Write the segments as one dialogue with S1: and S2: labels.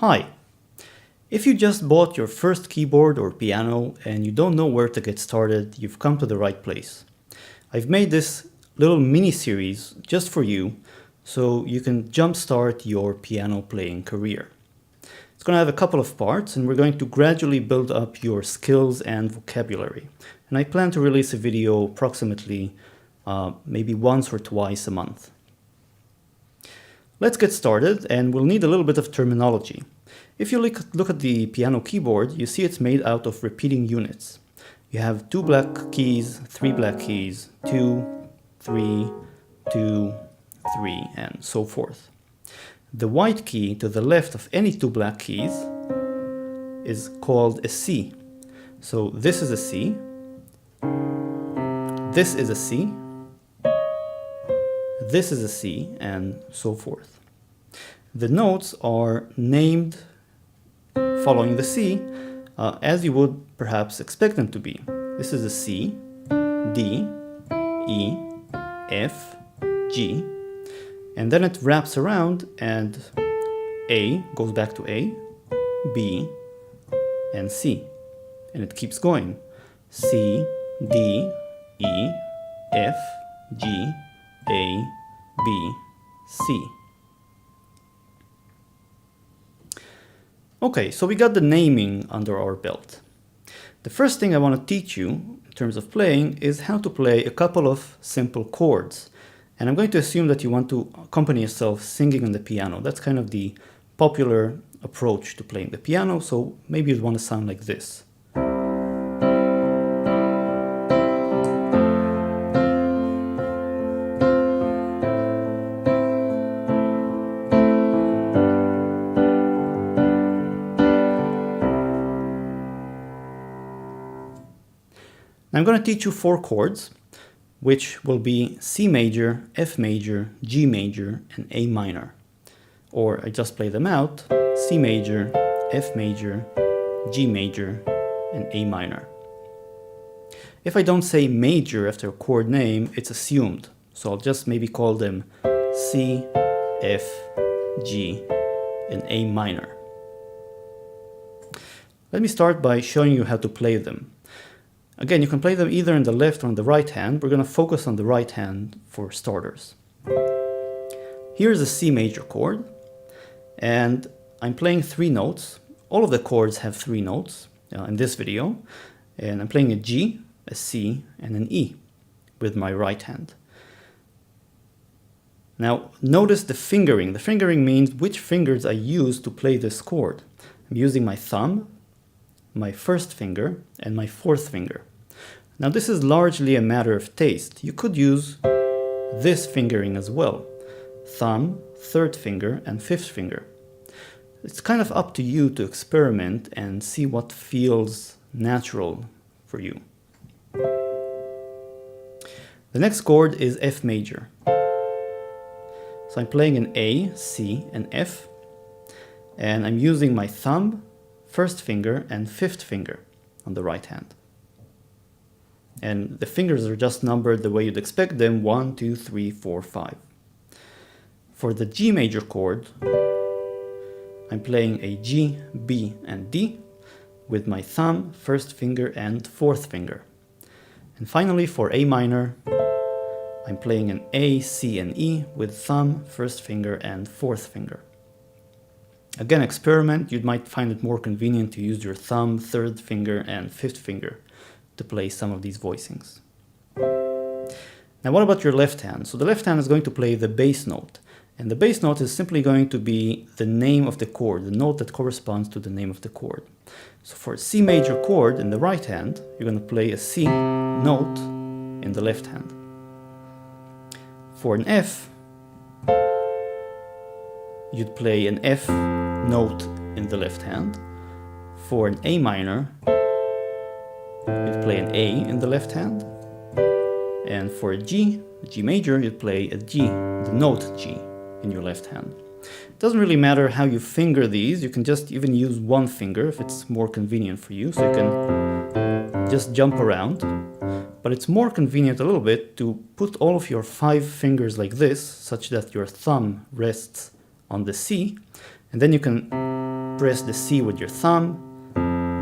S1: Hi! If you just bought your first keyboard or piano and you don't know where to get started, you've come to the right place. I've made this little mini-series just for you so you can jumpstart your piano playing career. It's going to have a couple of parts and we're going to gradually build up your skills and vocabulary. And I plan to release a video approximately maybe once or twice a month. Let's get started, and we'll need a little bit of terminology. If you look at the piano keyboard, you see it's made out of repeating units. You have 2 black keys, 3 black keys, 2, 3, 2, 3, and so forth. The white key to the left of any 2 black keys is called a C. So this is a C, this is a C, this is a C, and so forth. The notes are named following the C as you would perhaps expect them to be. This is a C, D, E, F, G, and then it wraps around and A goes back to A, B, and C. And it keeps going. C, D, E, F, G, A, B, C. Okay, so we got the naming under our belt. The first thing I want to teach you in terms of playing is how to play a couple of simple chords. And I'm going to assume that you want to accompany yourself singing on the piano. That's kind of the popular approach to playing the piano, so maybe you'd want to sound like this. I'm going to teach you 4 chords, which will be C major, F major, G major, and A minor. Or I just play them out: C major, F major, G major, and A minor. If I don't say major after a chord name, it's assumed. So I'll just maybe call them C, F, G, and A minor. Let me start by showing you how to play them. Again, you can play them either in the left or on the right hand. We're going to focus on the right hand for starters. Here's a C major chord, and I'm playing 3 notes. All of the chords have 3 notes in this video, and I'm playing a G, a C, and an E with my right hand. Now, notice the fingering. The fingering means which fingers I use to play this chord. I'm using my thumb, my first finger, and my 4th finger. Now this is largely a matter of taste. You could use this fingering as well. Thumb, 3rd finger, and 5th finger. It's kind of up to you to experiment and see what feels natural for you. The next chord is F major. So I'm playing an A, C, and F, and I'm using my thumb, 1st finger, and 5th finger on the right hand. And the fingers are just numbered the way you'd expect them: 1, 2, 3, 4, 5. For the G major chord, I'm playing a G, B, and D with my thumb, 1st finger, and 4th finger. And finally, for A minor, I'm playing an A, C, and E with thumb, 1st finger, and 4th finger. Again, experiment. You might find it more convenient to use your thumb, 3rd finger, and 5th finger to play some of these voicings. Now, what about your left hand? So the left hand is going to play the bass note. And the bass note is simply going to be the name of the chord, the note that corresponds to the name of the chord. So for a C major chord in the right hand, you're going to play a C note in the left hand. For an F, you'd play an F note in the left hand. For an A minor, you'd play an A in the left hand. And for a G major, you'd play a G, the note G, in your left hand. It doesn't really matter how you finger these. You can just even use one finger if it's more convenient for you. So you can just jump around. But it's more convenient a little bit to put all of your 5 fingers like this, such that your thumb rests on the C, and then you can press the C with your thumb,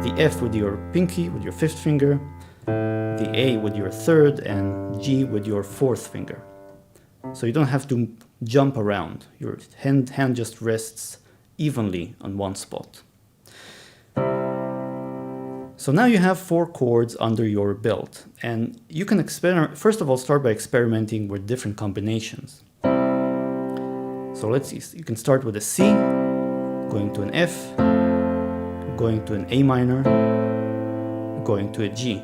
S1: the F with your pinky, with your fifth finger, the A with your third, and G with your fourth finger. So you don't have to jump around. Your hand just rests evenly on one spot. So now you have 4 chords under your belt, and you can first of all start by experimenting with different combinations. So let's see, you can start with a C, going to an F, going to an A minor, going to a G.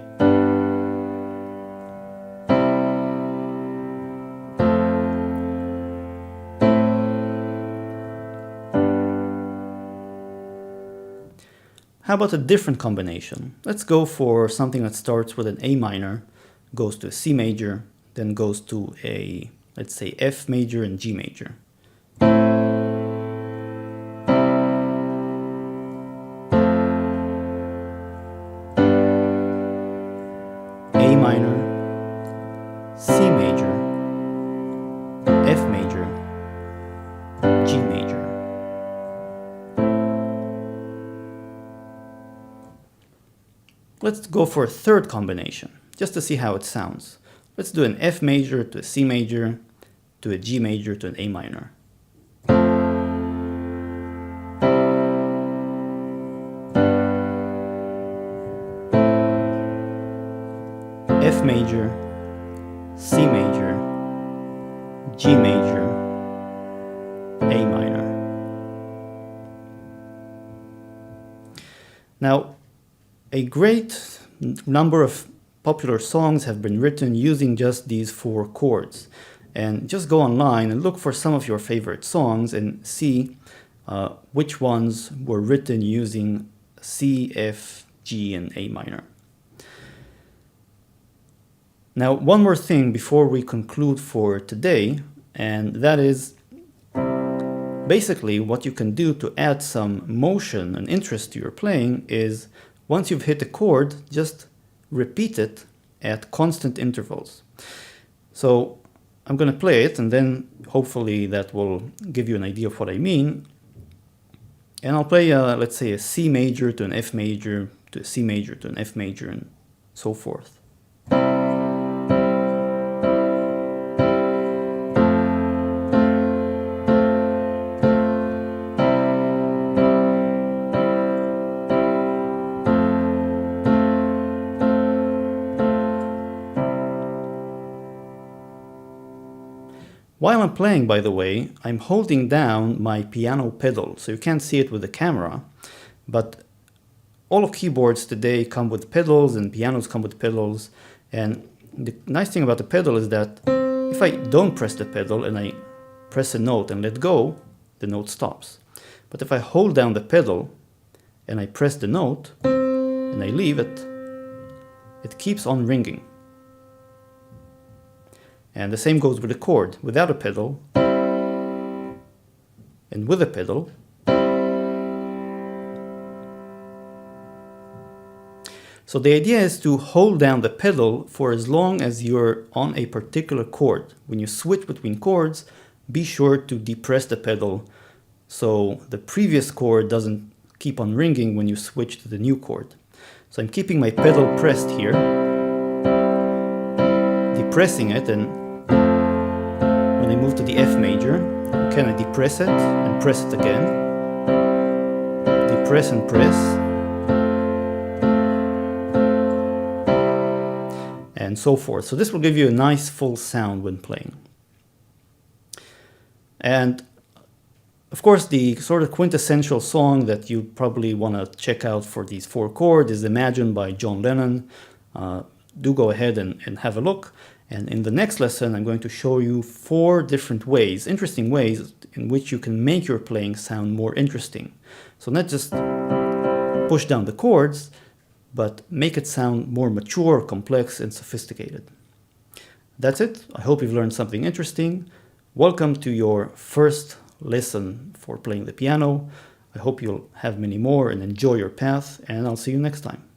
S1: How about a different combination? Let's go for something that starts with an A minor, goes to a C major, then goes to a, let's say, F major and G major. A minor, C major, F major, G major. Let's go for a third combination, just to see how it sounds. Let's do an F major to a C major, to a G major, to an A minor. F major, C major, G major, A minor. Now, a great number of popular songs have been written using just these 4 chords. And just go online and look for some of your favorite songs and see which ones were written using C, F, G, and A minor. Now, one more thing before we conclude for today, and that is basically what you can do to add some motion and interest to your playing is once you've hit a chord, just repeat it at constant intervals. So I'm going to play it, and then hopefully that will give you an idea of what I mean. And I'll play, let's say, a C major to an F major to a C major to an F major and so forth. While I'm playing, by the way, I'm holding down my piano pedal, so you can't see it with the camera, but all of keyboards today come with pedals and pianos come with pedals, and the nice thing about the pedal is that if I don't press the pedal and I press a note and let go, the note stops. But if I hold down the pedal and I press the note and I leave it, it keeps on ringing. And the same goes with a chord. Without a pedal and with a pedal. So the idea is to hold down the pedal for as long as you're on a particular chord. When you switch between chords, be sure to depress the pedal so the previous chord doesn't keep on ringing when you switch to the new chord. So I'm keeping my pedal pressed here, depressing it, and when I move to the F major, can I depress it and press it again, depress and press, and so forth. So this will give you a nice full sound when playing. And of course, the sort of quintessential song that you probably want to check out for these 4 chords is Imagine by John Lennon. Do go ahead and have a look. And in the next lesson, I'm going to show you 4 different ways, interesting ways, in which you can make your playing sound more interesting. So not just push down the chords, but make it sound more mature, complex, and sophisticated. That's it. I hope you've learned something interesting. Welcome to your first lesson for playing the piano. I hope you'll have many more and enjoy your path, and I'll see you next time.